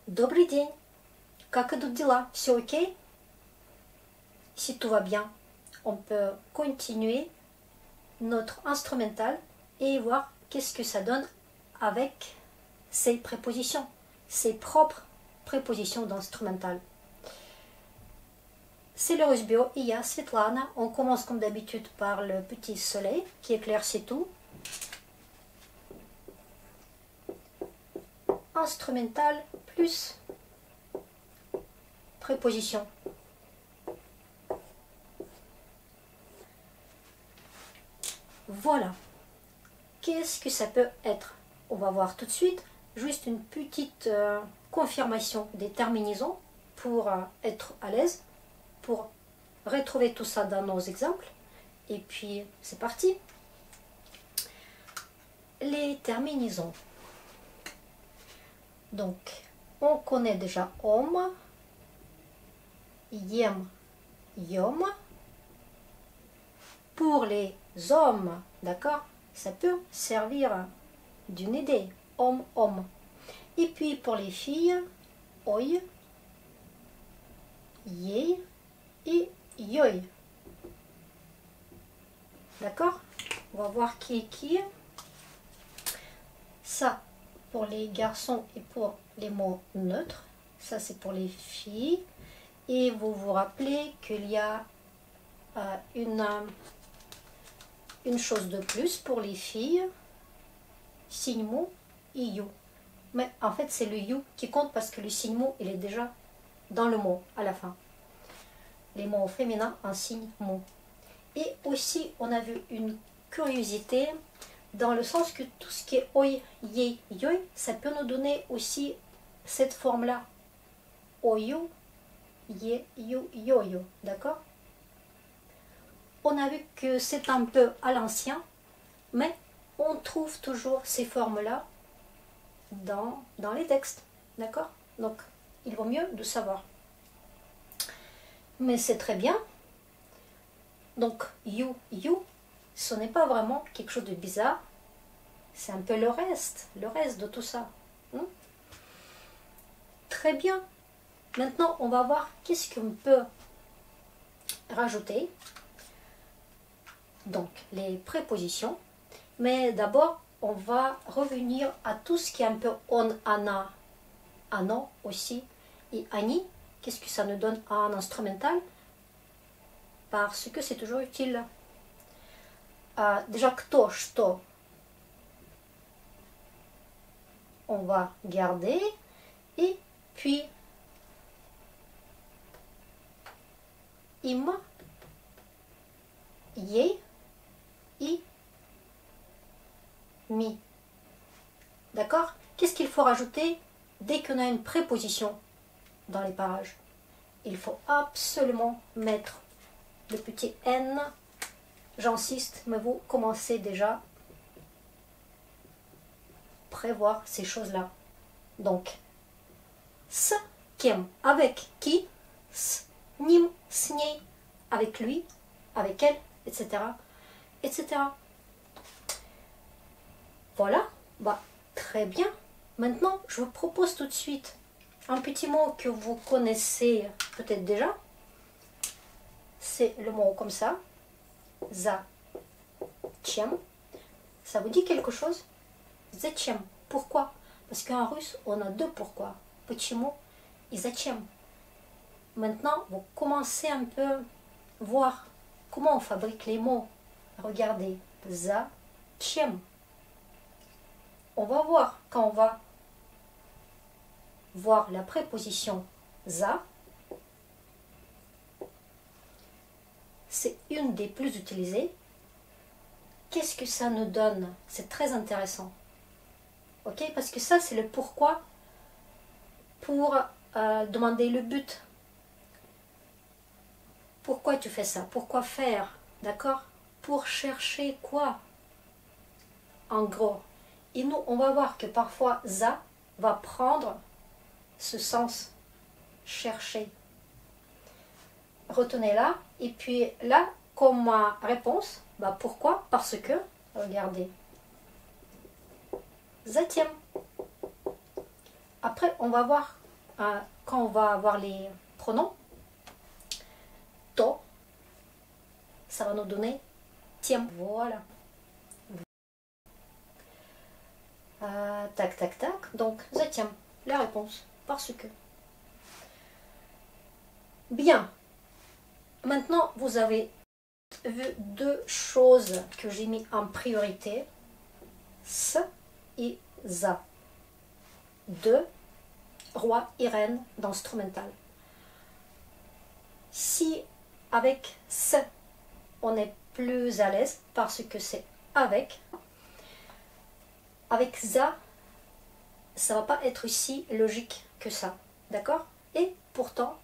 Добрый день. Как идут дела? Все окей? Si tout va bien, on peut continuer notre instrumental et voir qu'est-ce que ça donne avec ces prépositions, ses propres prépositions d'instrumental. C'est le Rusbio, il y a Svetlana. On commence comme d'habitude par le petit soleil qui éclaircit tout. Instrumental plus préposition. Voilà. Qu'est-ce que ça peut être? On va voir tout de suite. Juste une petite confirmation des terminaisons pour être à l'aise, pour retrouver tout ça dans nos exemples. Et puis, c'est parti. Les terminaisons. Donc, on connaît déjà homme, yem, yom. Pour les hommes, d'accord, ça peut servir d'une idée, homme, homme. Et puis pour les filles, oi, yei et yoi. D'accord? On va voir qui est qui. Ça, pour les garçons et pour les mots neutres. Ça, c'est pour les filles. Et vous vous rappelez qu'il y a une chose de plus pour les filles, signe mot et you. Mais en fait, c'est le you qui compte parce que le signe mot, il est déjà dans le mot à la fin. Les mots féminins en signe mot. Et aussi, on a vu une curiosité dans le sens que tout ce qui est oi, ye, yoi, ça peut nous donner aussi cette forme-là. Oyo, ye, yo, yo, yo. D'accord? On a vu que c'est un peu à l'ancien, mais on trouve toujours ces formes-là dans les textes. D'accord? Donc, il vaut mieux de savoir. Mais c'est très bien. Donc, you, ce n'est pas vraiment quelque chose de bizarre. C'est un peu le reste de tout ça. Très bien. Maintenant, on va voir qu'est-ce qu'on peut rajouter. Donc, les prépositions. Mais d'abord, on va revenir à tout ce qui est un peu on, ana, ano aussi, et ani. Qu'est-ce que ça nous donne en instrumental? Parce que c'est toujours utile. Déjà, kto, что. On va garder. Et puis, im, yei, i, mi. D'accord? Qu'est-ce qu'il faut rajouter dès qu'on a une préposition dans les parages? Il faut absolument mettre le petit N. J'insiste, mais vous commencez déjà à prévoir ces choses-là. Donc, s, kem, avec qui, s, nim, s, ney, avec lui, avec elle, etc. etc. Voilà, bah, très bien. Maintenant, je vous propose tout de suite un petit mot que vous connaissez peut-être déjà. C'est le mot comme ça. Zachем. Ça vous dit quelque chose? Zachem. Pourquoi? Parce qu'en russe, on a deux pourquoi. Почему et zachем. Maintenant, vous commencez un peu voir comment on fabrique les mots. Regardez. Zachем. On va voir quand on va voir la préposition za. C'est une des plus utilisées. Qu'est-ce que ça nous donne? C'est très intéressant. Ok? Parce que ça, c'est le pourquoi pour demander le but. Pourquoi tu fais ça? Pourquoi faire? D'accord? Pour chercher quoi? En gros. Et nous, on va voir que parfois, za va prendre ce sens chercher. Retenez là. Et puis là, comme réponse, bah pourquoi? Parce que, regardez, zatiem. Après, on va voir quand on va avoir les pronoms, to, ça va nous donner tiem. Voilà. Tac, tac, tac. Donc, zatiem, la réponse. Parce que. Bien. Maintenant, vous avez vu deux choses que j'ai mis en priorité. S et za. Deux roi et reine d'instrumental. Si avec S, on est plus à l'aise parce que c'est avec za, ça va pas être si logique que ça. D'accord? Et pourtant,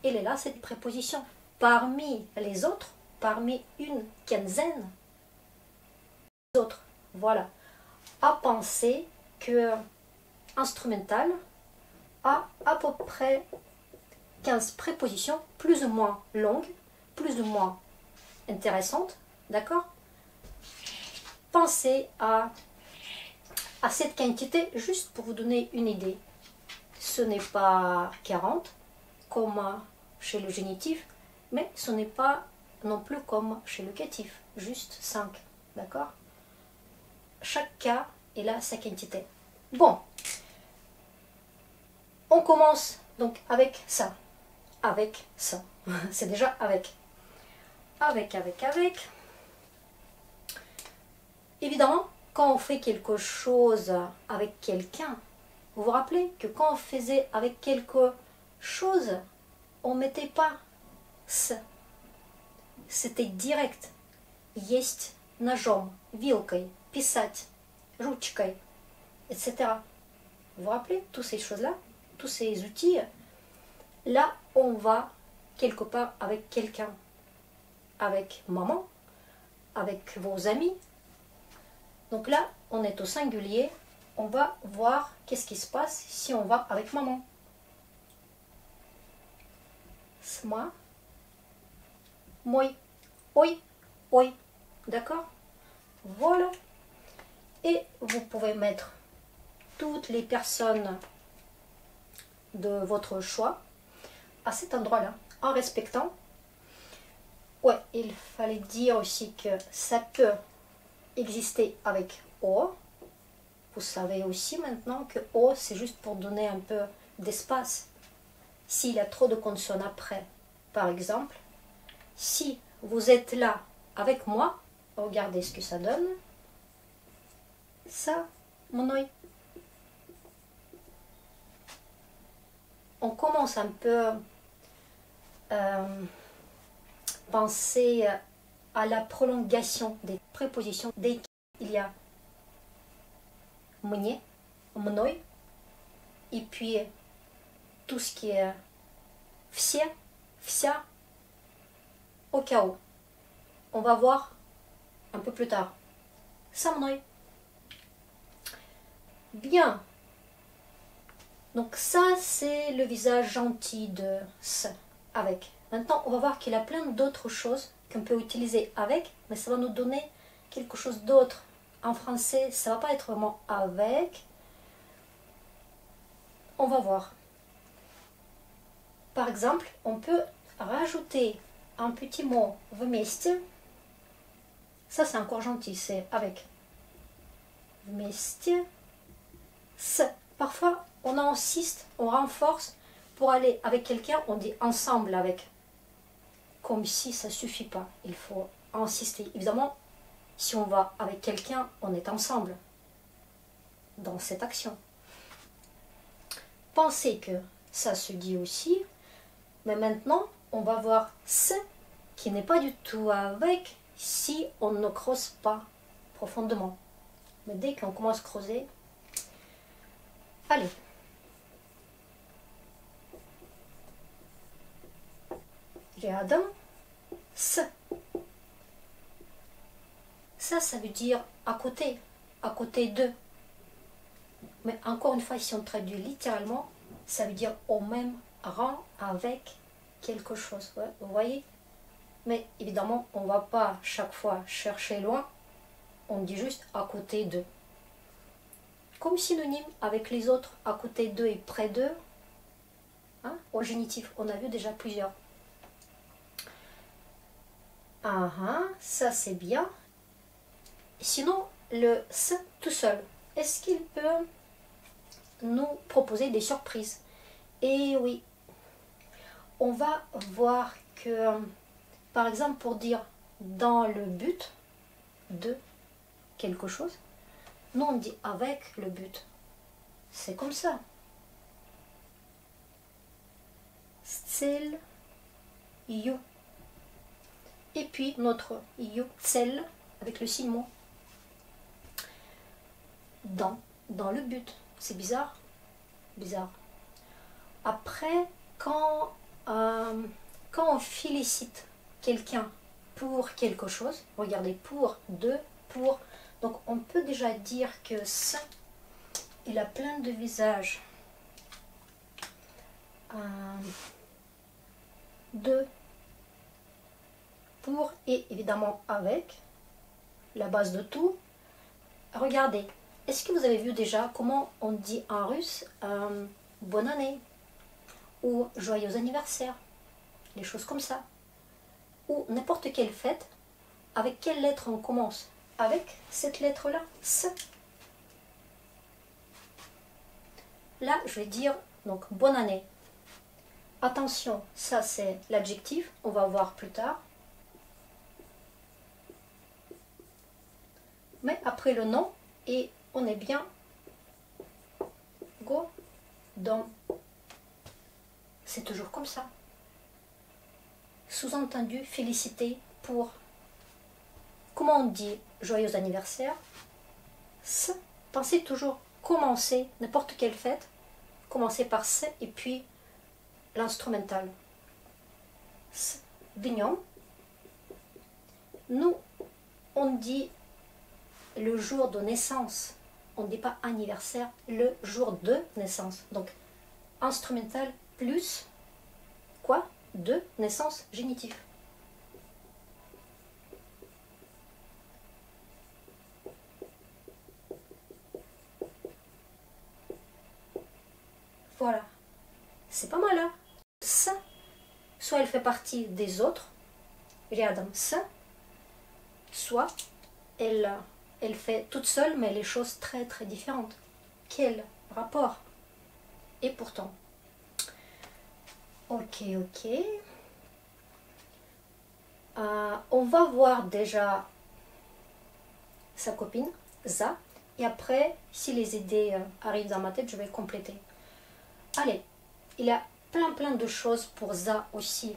il est là, cette préposition. Parmi les autres, parmi une quinzaine d'autres. Voilà. À penser que instrumental a à peu près 15 prépositions, plus ou moins longues, plus ou moins intéressantes. D'accord? Pensez à cette quantité juste pour vous donner une idée. Ce n'est pas 40 comme chez le génitif, mais ce n'est pas non plus comme chez le catif, juste 5. D'accord? Chaque cas, il a sa quantité. Bon, on commence donc avec ça. Avec ça. C'est déjà avec. Avec. Évidemment, quand on fait quelque chose avec quelqu'un, vous vous rappelez que quand on faisait avec quelque chose, on ne mettait pas «с». C'était direct. Есть ножом, вилкой, писать, ручкой, etc. Vous vous rappelez toutes ces choses-là, tous ces outils? Là, on va quelque part avec quelqu'un, avec maman, avec vos amis. Donc là, on est au singulier. On va voir qu'est-ce qui se passe si on va avec maman. Sma, moi, oi, oi. D'accord? Voilà. Et vous pouvez mettre toutes les personnes de votre choix à cet endroit-là, en respectant. Ouais, il fallait dire aussi que ça peut exister avec O. Vous savez aussi maintenant que O, c'est juste pour donner un peu d'espace. S'il y a trop de consonnes après, par exemple, si vous êtes là avec moi, regardez ce que ça donne. Ça, mon oeil. On commence un peu penser à la prolongation des prépositions dès qu'il y a мне, мной, et puis tout ce qui est все, вся, au cas où. On va voir un peu plus tard. Со мной. Bien. Donc ça, c'est le visage gentil de «s», avec. Maintenant, on va voir qu'il y a plein d'autres choses qu'on peut utiliser avec, mais ça va nous donner quelque chose d'autre. En français, ça ne va pas être vraiment avec. On va voir. Par exemple, on peut rajouter un petit mot «вместе». Ça, c'est encore gentil, c'est avec. «Вместе с». Parfois, on insiste, on renforce. Pour aller avec quelqu'un, on dit ensemble avec. Comme si ça ne suffit pas. Il faut insister. Évidemment, si on va avec quelqu'un, on est ensemble dans cette action. Pensez que ça se dit aussi. Mais maintenant, on va voir ce qui n'est pas du tout avec si on ne creuse pas profondément. Mais dès qu'on commence à creuser, allez. Rядом с. Ça veut dire à côté de. Mais encore une fois, si on traduit littéralement, ça veut dire au même rang avec quelque chose. Ouais, vous voyez? Mais évidemment, on ne va pas chaque fois chercher loin. On dit juste à côté de. Comme synonyme avec les autres, à côté d'eux et près d'eux, hein, au génitif. On a vu déjà plusieurs. Ah, ça c'est bien. Sinon, le S tout seul, est-ce qu'il peut nous proposer des surprises? Et oui, on va voir que, par exemple, pour dire dans le but de quelque chose, nous on dit avec le but. C'est comme ça. Cel, you. Et puis notre you, cel, avec le signe mot. Dans le but. C'est bizarre. Bizarre. Après, quand on félicite quelqu'un pour quelque chose, regardez, pour, de, pour. Donc on peut déjà dire que ça, il a plein de visages. De, pour et évidemment avec, la base de tout. Regardez, est-ce que vous avez vu déjà comment on dit en russe bonne année ou joyeux anniversaire, des choses comme ça, ou n'importe quelle fête, avec quelle lettre on commence? Avec cette lettre-là, S. Là, je vais dire donc bonne année. Attention, ça c'est l'adjectif, on va voir plus tard. Mais après le nom, et on est bien go dans. C'est toujours comme ça. Sous-entendu, féliciter pour. Comment on dit joyeux anniversaire? S. Pensez toujours commencer n'importe quelle fête. Commencer par S et puis l'instrumental. S. Vignon. Nous, on dit le jour de naissance. On ne dit pas anniversaire, le jour de naissance. Donc, instrumental plus quoi? De naissance génitif. Voilà. C'est pas mal, hein? Ça, soit elle fait partie des autres, рядом с, soit elle fait toute seule, mais les choses très très différentes. Quel rapport? Et pourtant. Ok. On va voir déjà sa copine, Za. Et après, si les idées arrivent dans ma tête, je vais compléter. Allez, il y a plein de choses pour Za aussi.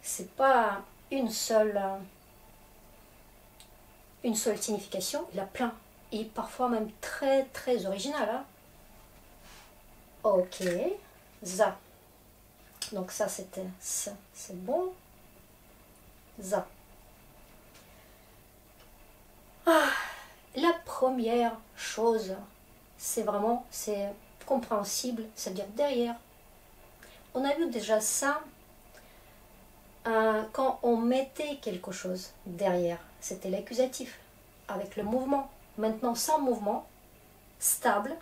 C'est pas une seule signification, il y a plein. Et parfois même très très original. Hein? Ok, Za. Donc ça c'était ça, c'est bon. Za. La première chose, c'est compréhensible, c'est-à-dire derrière. On a vu déjà ça quand on mettait quelque chose derrière. C'était l'accusatif, avec le mouvement. Maintenant, sans mouvement, stable,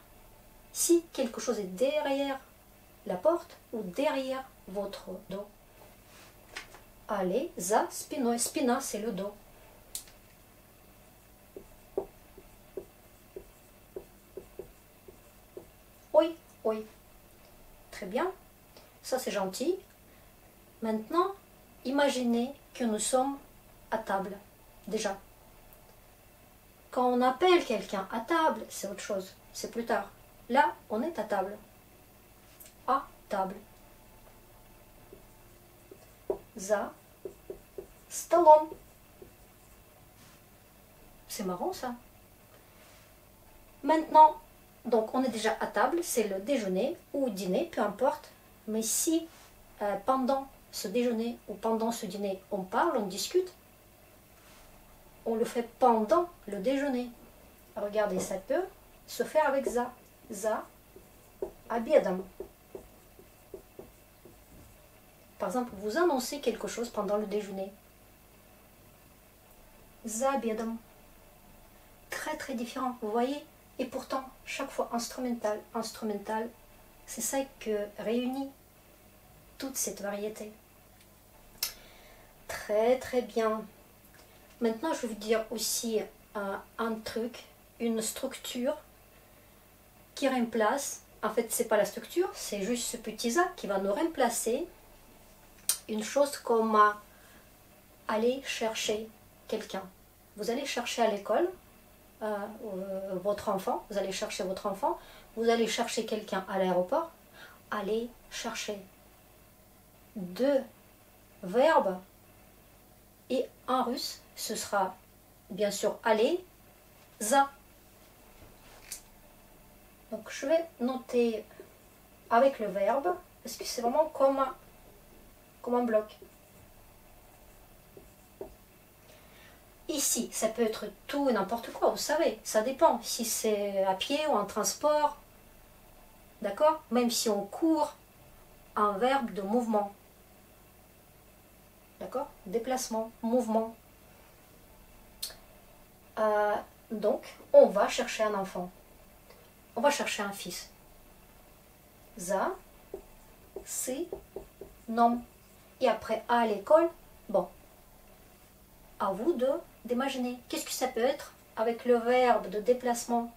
si quelque chose est derrière la porte ou derrière votre dos. Allez, za spiной. Spina, c'est le dos. Oui. Très bien. Ça, c'est gentil. Maintenant, imaginez que nous sommes à table. Déjà. Quand on appelle quelqu'un à table, c'est autre chose. C'est plus tard. Là, on est à table. À table. За столом. C'est marrant ça. Maintenant, donc on est déjà à table, c'est le déjeuner ou dîner, peu importe. Mais si pendant ce déjeuner ou pendant ce dîner, on parle, on discute, on le fait pendant le déjeuner. Regardez, ça peut se faire avec za. За обедом. Par exemple, vous annoncez quelque chose pendant le déjeuner. За обедом. Très très différent, vous voyez? Et pourtant, chaque fois instrumental, c'est ça que réunit toute cette variété. Très très bien. Maintenant, je vais vous dire aussi un truc, une structure qui remplace, en fait, c'est pas la structure, c'est juste ce petit za qui va nous remplacer une chose comme aller chercher quelqu'un. Vous allez chercher à l'école votre enfant, vous allez chercher votre enfant, vous allez chercher quelqu'un à l'aéroport, aller chercher. Deux verbes et en russe, ce sera bien sûr aller, za. Donc je vais noter avec le verbe parce que c'est vraiment comme un bloc. Ici, ça peut être tout et n'importe quoi, vous savez, ça dépend si c'est à pied ou en transport, d'accord? Même si on court, un verbe de mouvement, d'accord? Déplacement, mouvement. Donc, on va chercher un enfant, on va chercher un fils. За, si, nom. Et après, à l'école, bon, à vous d'imaginer. Qu'est-ce que ça peut être avec le verbe de déplacement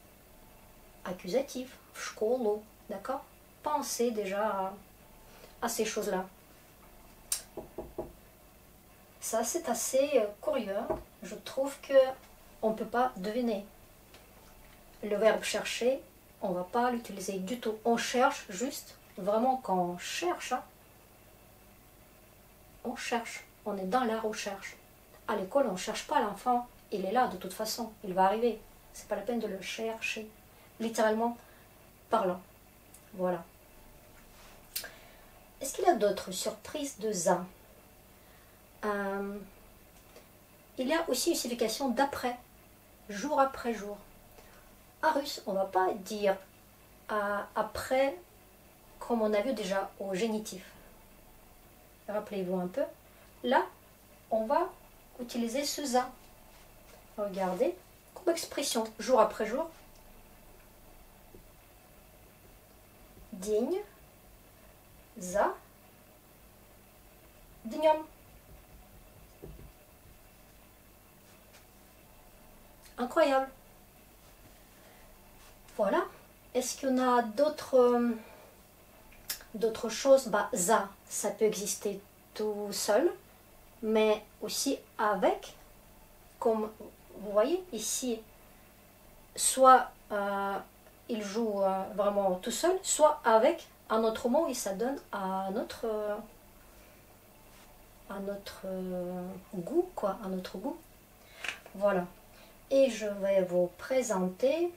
accusatif, в школу, d'accord? Pensez déjà à ces choses-là. Ça, c'est assez curieux. Je trouve que on ne peut pas deviner. Le verbe chercher, on ne va pas l'utiliser du tout. On cherche juste, vraiment quand on cherche, hein, on cherche. On est dans la recherche. À l'école, on ne cherche pas l'enfant. Il est là de toute façon. Il va arriver. C'est pas la peine de le chercher. Littéralement parlant. Voilà. Est-ce qu'il y a d'autres surprises de za? Il y a aussi une signification d'après. Jour après jour. En russe, on ne va pas dire après comme on a vu déjà au génitif. Rappelez-vous un peu. Là, on va utiliser ce za. Regardez, comme expression, jour après jour. День за днем. Incroyable. Voilà. Est-ce qu'il y en a d'autres choses? Bah, za, ça peut exister tout seul, mais aussi avec, comme vous voyez ici, soit il joue vraiment tout seul, soit avec un autre mot et ça donne un autre goût, quoi, un autre goût. Voilà. Et je vais vous présenter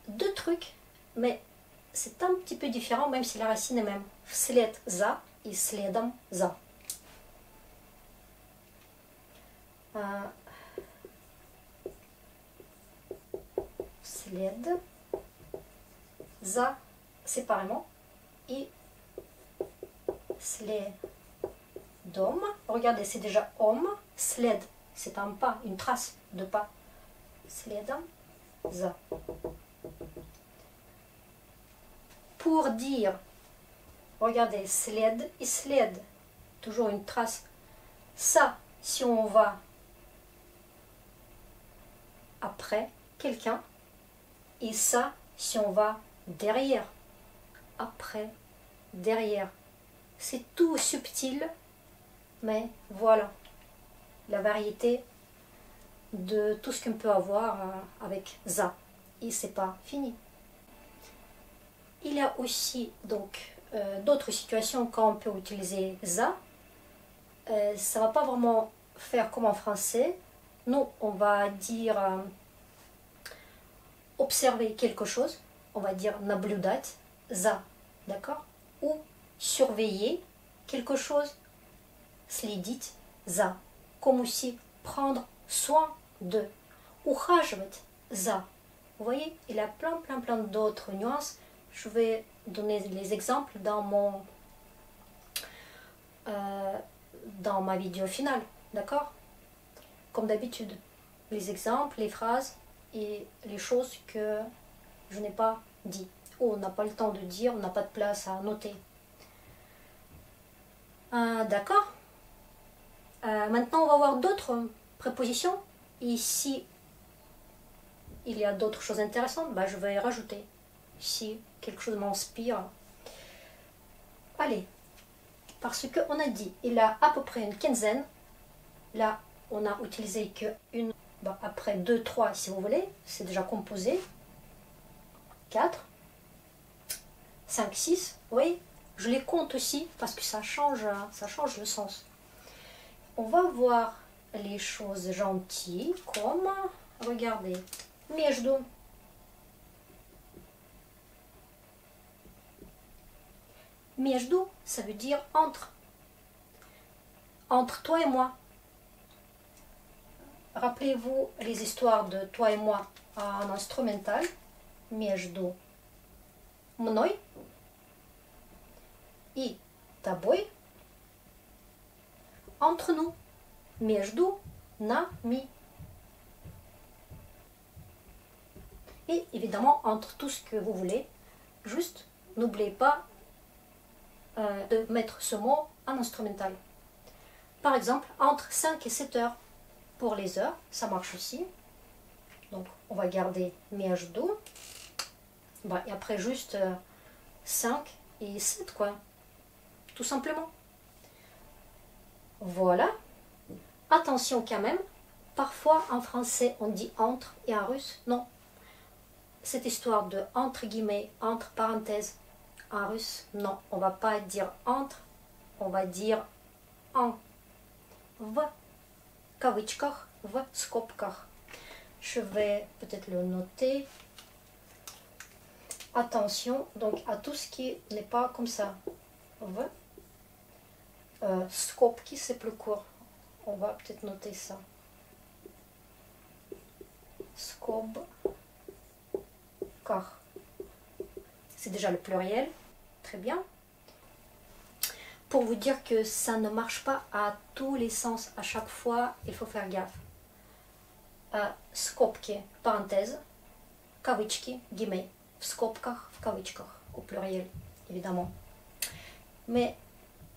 deux trucs, mais c'est un petit peu différent, même si la racine est même. Вслед за и следом за. Вслед за séparément et следом. Regardez, c'est déjà homme. Sled, c'est un pas, une trace de pas. Следом за. Pour dire, regardez, sled et sled, toujours une trace. Ça, si on va après quelqu'un, et ça, si on va derrière, après, derrière. C'est tout subtil, mais voilà, la variété de tout ce qu'on peut avoir avec za. Et c'est pas fini. Il y a aussi donc d'autres situations quand on peut utiliser za. Ça va pas vraiment faire comme en français. Nous, on va dire observer quelque chose. On va dire наблюдать за, d'accord? Ou surveiller quelque chose, следить за. Comme aussi prendre soin de. Ухаживать за. Vous voyez, il y a plein d'autres nuances. Je vais donner les exemples dans ma vidéo finale, d'accord? Comme d'habitude, les exemples, les phrases et les choses que je n'ai pas dit, ou on n'a pas le temps de dire, on n'a pas de place à noter. D'accord. Maintenant, on va voir d'autres prépositions. Ici, il y a d'autres choses intéressantes. Bah, je vais rajouter. Si quelque chose m'inspire. Allez. Parce qu'on a dit, il a à peu près une quinzaine. Là, on a utilisé que une. Bah, après 2, 3, si vous voulez. C'est déjà composé. 4, 5, 6. Oui, je les compte aussi parce que ça change le sens. On va voir les choses gentilles comme, regardez, между. Между, ça veut dire entre. Entre toi et moi. Rappelez-vous les histoires de toi et moi en instrumental. Между мной и тобой. Entre nous. Между нами. Et évidemment, entre tout ce que vous voulez. Juste, n'oubliez pas de mettre ce mot en instrumental. Par exemple, entre 5 et 7 heures. Pour les heures, ça marche aussi. Donc, on va garder между. Bah, et après, juste 5 et 7, quoi. Tout simplement. Voilà. Attention quand même. Parfois, en français, on dit entre et en russe, non. Cette histoire de entre guillemets, entre parenthèses, en russe, non. On va pas dire entre, on va dire en. В кавычках, в скобках. Je vais peut-être le noter. Attention donc à tout ce qui n'est pas comme ça. В скобки, c'est plus court. On va peut-être noter ça. Скобках. C'est déjà le pluriel. Très bien. Pour vous dire que ça ne marche pas à tous les sens. À chaque fois, il faut faire gaffe. Скобки, parenthèse. Кавычки, guillemets. В скобках, в кавычках. Au pluriel, évidemment. Mais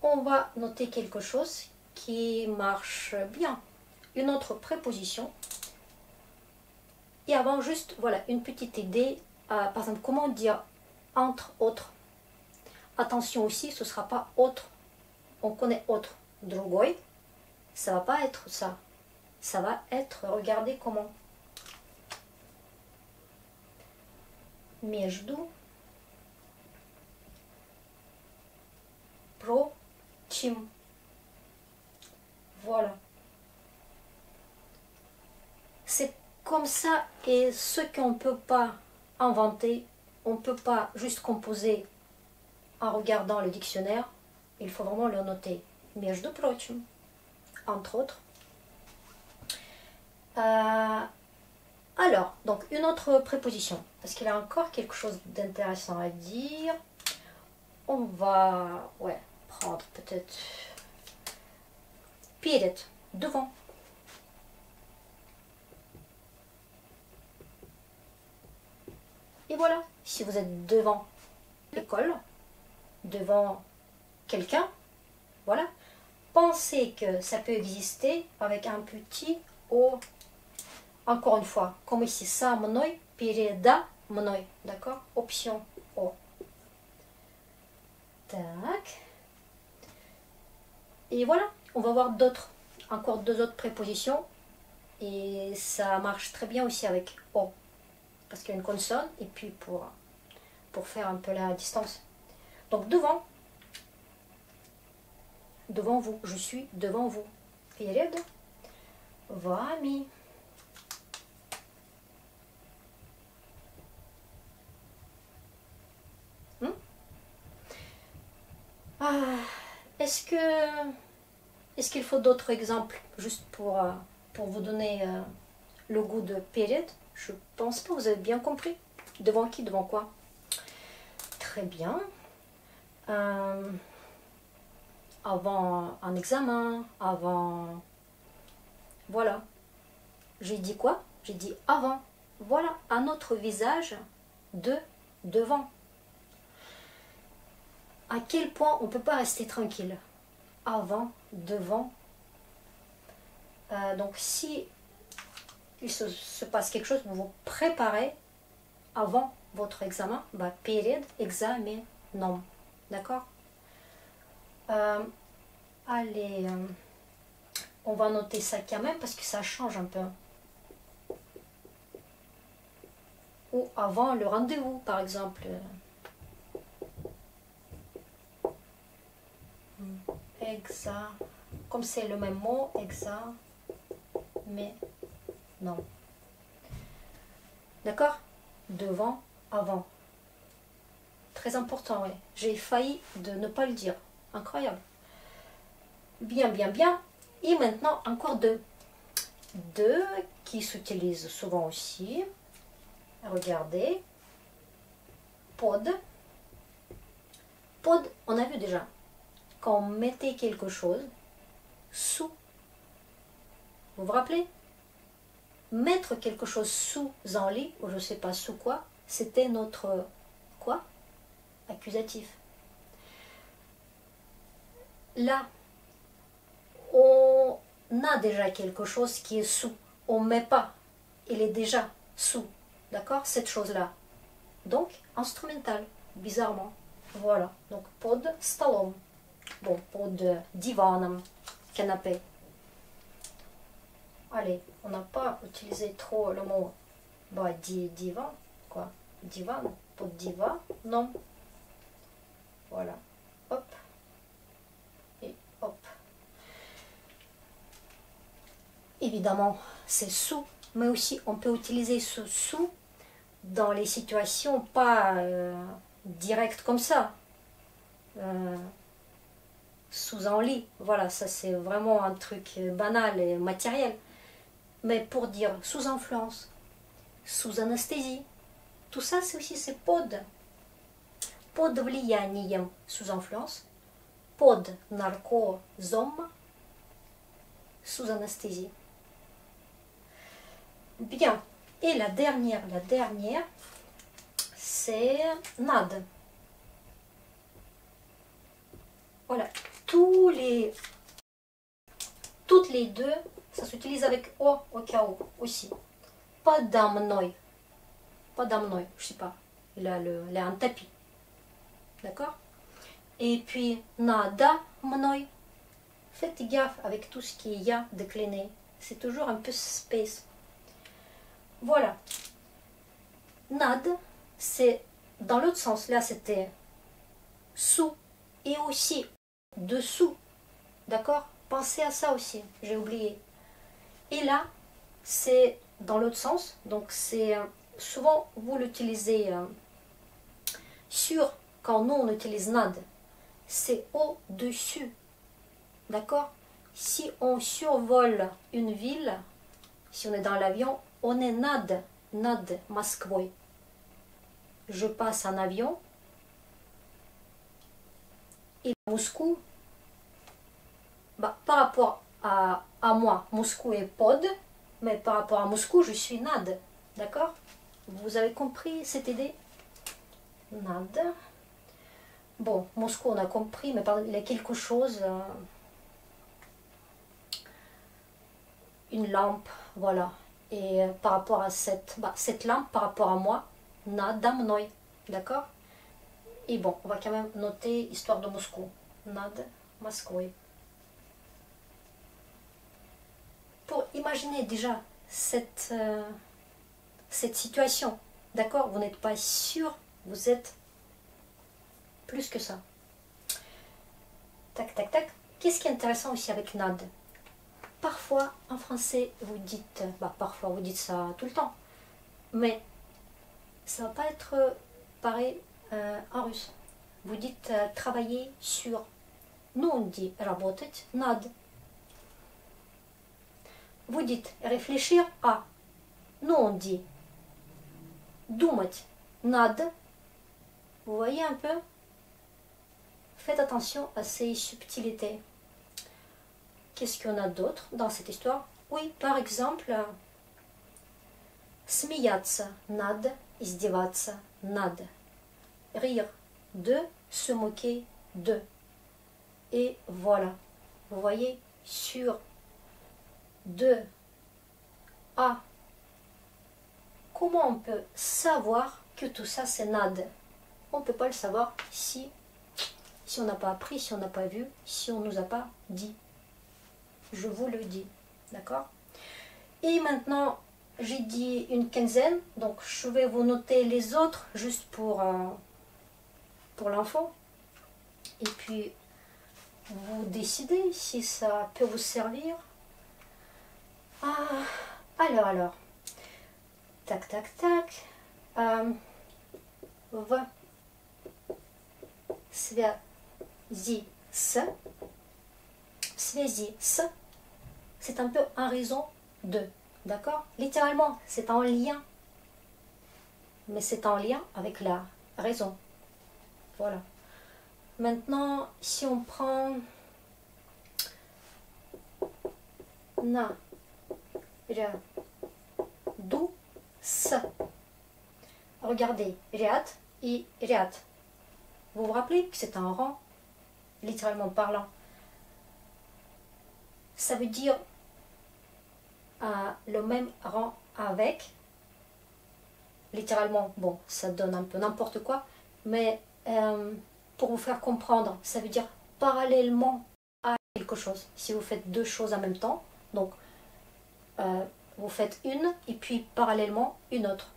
on va noter quelque chose qui marche bien. Une autre préposition. Et avant, juste, voilà, une petite idée. Par exemple, comment dire entre autres. Attention aussi, ce ne sera pas autre. On connaît autre. Другой. Ça ne va pas être ça. Ça va être, regardez comment. Между прочим. Voilà. C'est comme ça, et ce qu'on ne peut pas inventer, on ne peut pas juste composer en regardant le dictionnaire, il faut vraiment le noter. Между прочим, entre autres. Alors, donc une autre préposition, parce qu'il y a encore quelque chose d'intéressant à dire. On va prendre peut-être перед, devant. Et voilà, si vous êtes devant l'école, devant quelqu'un, voilà, pensez que ça peut exister avec un petit O. Encore une fois, comme ici, со мной, передо мной, d'accord? Option O. Tac. Et voilà, on va voir encore deux autres prépositions. Et ça marche très bien aussi avec O. Parce qu'il y a une consonne, et puis pour faire un peu la distance. Donc devant vous, je suis devant vous. Перед вами. Est-ce qu'il faut d'autres exemples, juste pour vous donner le goût de перед? Je pense pas, vous avez bien compris. Devant qui, devant quoi? Très bien. Avant un examen, avant... Voilà. J'ai dit quoi? J'ai dit avant. Voilà, à notre visage devant. À quel point on ne peut pas rester tranquille. avant, devant. Donc si il se passe quelque chose, vous vous préparez avant votre examen, bah, перед экзаменом. D'accord? Allez, on va noter ça quand même parce que ça change un peu. Ou avant le rendez-vous, par exemple. Exa, comme c'est le même mot, mais non. D'accord? Devant, avant. Très important, oui. J'ai failli de ne pas le dire. Incroyable. Bien, bien, bien. Et maintenant, encore deux. Deux qui s'utilisent souvent aussi. Regardez. Pod. Pod, on a vu déjà. Quand on mettait quelque chose sous. Vous vous rappelez? Mettre quelque chose sous un lit, ou je ne sais pas sous quoi, c'était notre quoi? Accusatif. Là, on a déjà quelque chose qui est sous. On ne met pas. Il est déjà sous. D'accord? Cette chose-là. Donc, instrumental. Bizarrement. Voilà. Donc, под столом. Bon, под диваном. Canapé. Allez, on n'a pas utilisé trop le mot bah, divan. Quoi? Divan. Под диваном. Voilà. Hop. Et hop. Évidemment, c'est sous, mais aussi on peut utiliser ce sous dans les situations pas directes comme ça. Sous un lit, voilà, ça c'est vraiment un truc banal et matériel. Mais pour dire sous influence, sous anesthésie, tout ça c'est aussi c'est под. Под влиянием, sous influence, под наркозом, sous anesthésie. Bien. Et la dernière, c'est nad. Voilà. Toutes les deux, ça s'utilise avec O au cas où aussi. Подо мной. Подо мной, je sais pas. Il a un tapis. D'accord? Et puis, надо мной. Faites gaffe avec tout ce qu'il y a décliné. C'est toujours un peu space. Voilà. Nad, c'est dans l'autre sens. Là, c'était sous et aussi dessous. D'accord? Pensez à ça aussi. J'ai oublié. Et là, c'est dans l'autre sens. Donc, c'est souvent, vous l'utilisez sur, quand nous, on utilise nad. C'est au-dessus. D'accord? Si on survole une ville, si on est dans l'avion, on est nad Moskvой. Je passe en avion. Et Moscou, bah, par rapport à moi, Moscou est pod, mais par rapport à Moscou, je suis nad. D'accord? Vous avez compris cette idée? Nad. Bon, Moscou, on a compris, mais il y a quelque chose... une lampe, voilà. Et par rapport à cette lampe, par rapport à moi, надо мной, d'accord? Et bon, on va quand même noter histoire de Moscou, над Москвой. Pour imaginer déjà cette situation, d'accord? Vous n'êtes pas sûr, vous êtes plus que ça. Tac, tac, tac. Qu'est-ce qui est intéressant aussi avec nad? Parfois, en français, vous dites, parfois vous dites ça tout le temps, mais ça ne va pas être pareil en russe. Vous dites travailler sur. Nous, on dit работать над. Vous dites réfléchir à. Nous, on dit думать над. Vous voyez un peu? Faites attention à ces subtilités. Qu'est-ce qu'on a d'autre dans cette histoire? Oui, par exemple, смеяться над, издеваться над. Rire de, se moquer de. Et voilà. vous voyez, sur 2 A. Comment on peut savoir que tout ça c'est nad? On ne peut pas le savoir si on n'a pas appris, si on n'a pas vu, si on ne nous a pas dit. Je vous le dis, d'accord? Et maintenant, j'ai dit une quinzaine, donc je vais vous noter les autres juste pour l'info. Et puis, vous décidez si ça peut vous servir. Alors, tac, tac, tac. В связи с, c'est un peu en raison de, d'accord? Littéralement, c'est en lien, mais c'est en lien avec la raison. Voilà. Maintenant, si on prend на ряду с, regardez, ряд et ряд. Vous vous rappelez que c'est un rang, littéralement parlant. Ça veut dire le même rang avec, littéralement, bon, ça donne un peu n'importe quoi, mais pour vous faire comprendre, ça veut dire parallèlement à quelque chose. Si vous faites deux choses en même temps, donc vous faites une et puis parallèlement une autre.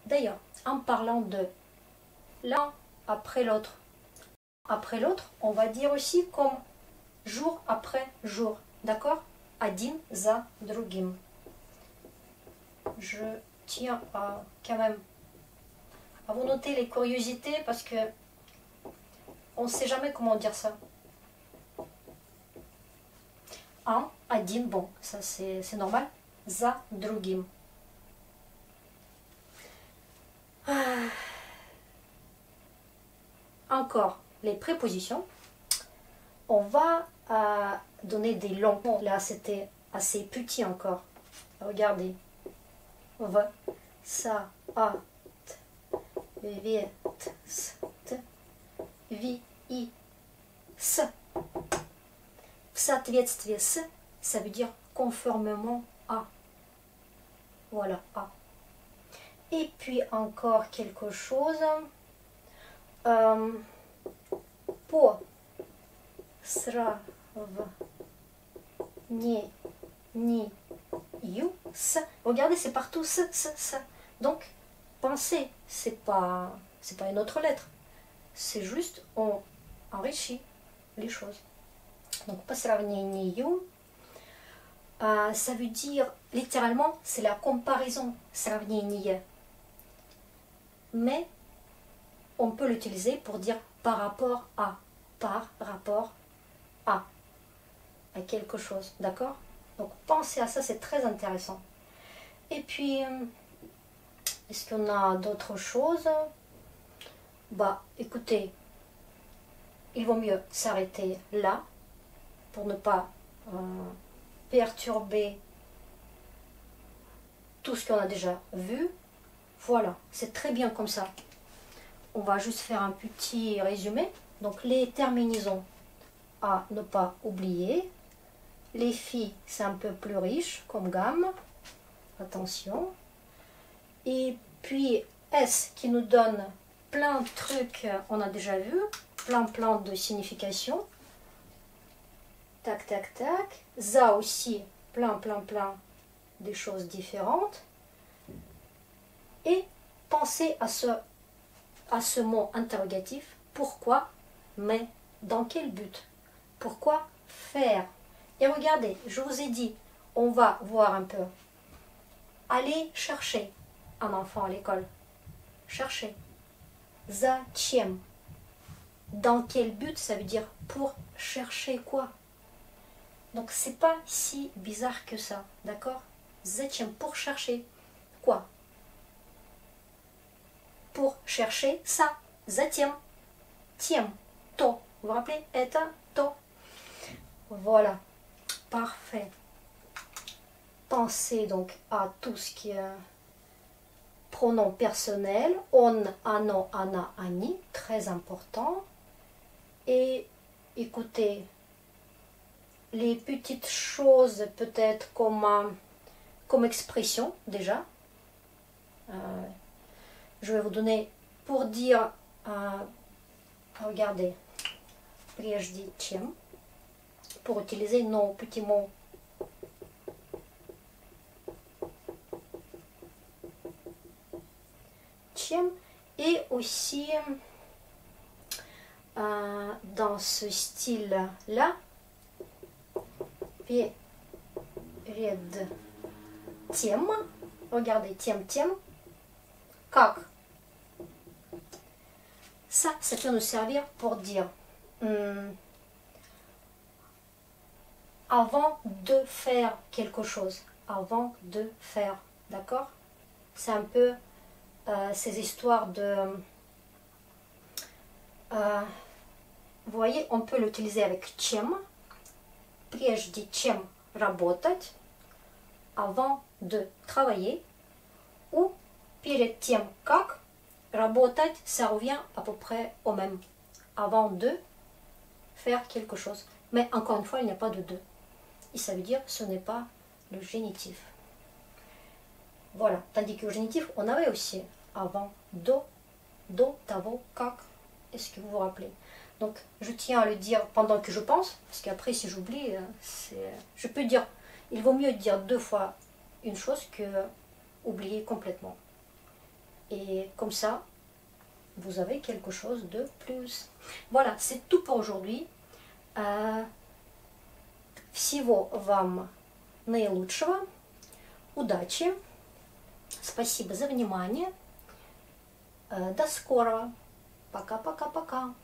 D'ailleurs, en parlant de l'un après l'autre, on va dire aussi comme jour après jour, d'accord? Один за другим. Je tiens quand même à vous noter les curiosités parce que on ne sait jamais comment dire ça. Un, один, bon, ça c'est normal. За другим. Encore les prépositions. On va donner des longs. Là, c'était assez petit encore. Regardez. V, sa, a, t, v, t, s, t, vi, i, s. В соответствии с, ça veut dire conformément à. Voilà, à. Et puis encore quelque chose. По сравнению с. Regardez, c'est partout s. Donc, pensez, c'est pas une autre lettre. C'est juste, on enrichit les choses. Donc, по сравнению, ça veut dire, littéralement, c'est la comparaison, сравнение. Mais, on peut l'utiliser pour dire par rapport à quelque chose, d'accord? Donc pensez à ça, c'est très intéressant. Et puis, est-ce qu'on a d'autres choses? Bah, écoutez, il vaut mieux s'arrêter là pour ne pas perturber tout ce qu'on a déjà vu. Voilà, c'est très bien comme ça. On va juste faire un petit résumé. Donc les terminaisons à ne pas oublier. Les filles, c'est un peu plus riche comme gamme. Attention. Et puis S qui nous donne plein de trucs, on a déjà vu. Plein de significations. Tac, tac, tac. Ça aussi, plein des choses différentes. Et pensez à ce mot interrogatif. Pourquoi, mais dans quel but? Pourquoi faire? Et regardez, je vous ai dit, on va voir un peu. Allez chercher un enfant à l'école. Chercher. Zачем? Dans quel but? Ça veut dire pour chercher quoi? Donc c'est pas si bizarre que ça, d'accord? Zачем? Pour chercher quoi? Pour chercher ça. Затем. Тем. То. Vous vous rappelez? Это, то. Voilà. Parfait. Pensez donc à tout ce qui est pronom personnel. On, ano, ana, ani. Très important. Et écoutez les petites choses peut-être comme expression déjà. Je vais vous donner pour dire, regardez, прежде чем, pour utiliser nos petits mots. Чем, et aussi dans ce style-là, перед тем, regardez, тем, как. Ça peut nous servir pour dire avant de faire quelque chose, avant de faire, d'accord? C'est un peu ces histoires de... vous voyez, on peut l'utiliser avec чем, прежде чем работать, avant de travailler, ou перед тем как работать, ça revient à peu près au même, avant de faire quelque chose. Mais encore une fois, il n'y a pas de de. Et ça veut dire ce n'est pas le génitif. Voilà, tandis que le génitif, on avait aussi avant do, того, как. Est-ce que vous vous rappelez? Donc, je tiens à le dire pendant que je pense, parce qu'après, si j'oublie, je peux dire, il vaut mieux dire 2 fois une chose que oublier complètement. Et comme ça, vous avez quelque chose de plus. Voilà, c'est tout pour aujourd'hui. Всего вам наилучшего. Удачи. Спасибо за внимание. До скорого. Пока-пока-пока.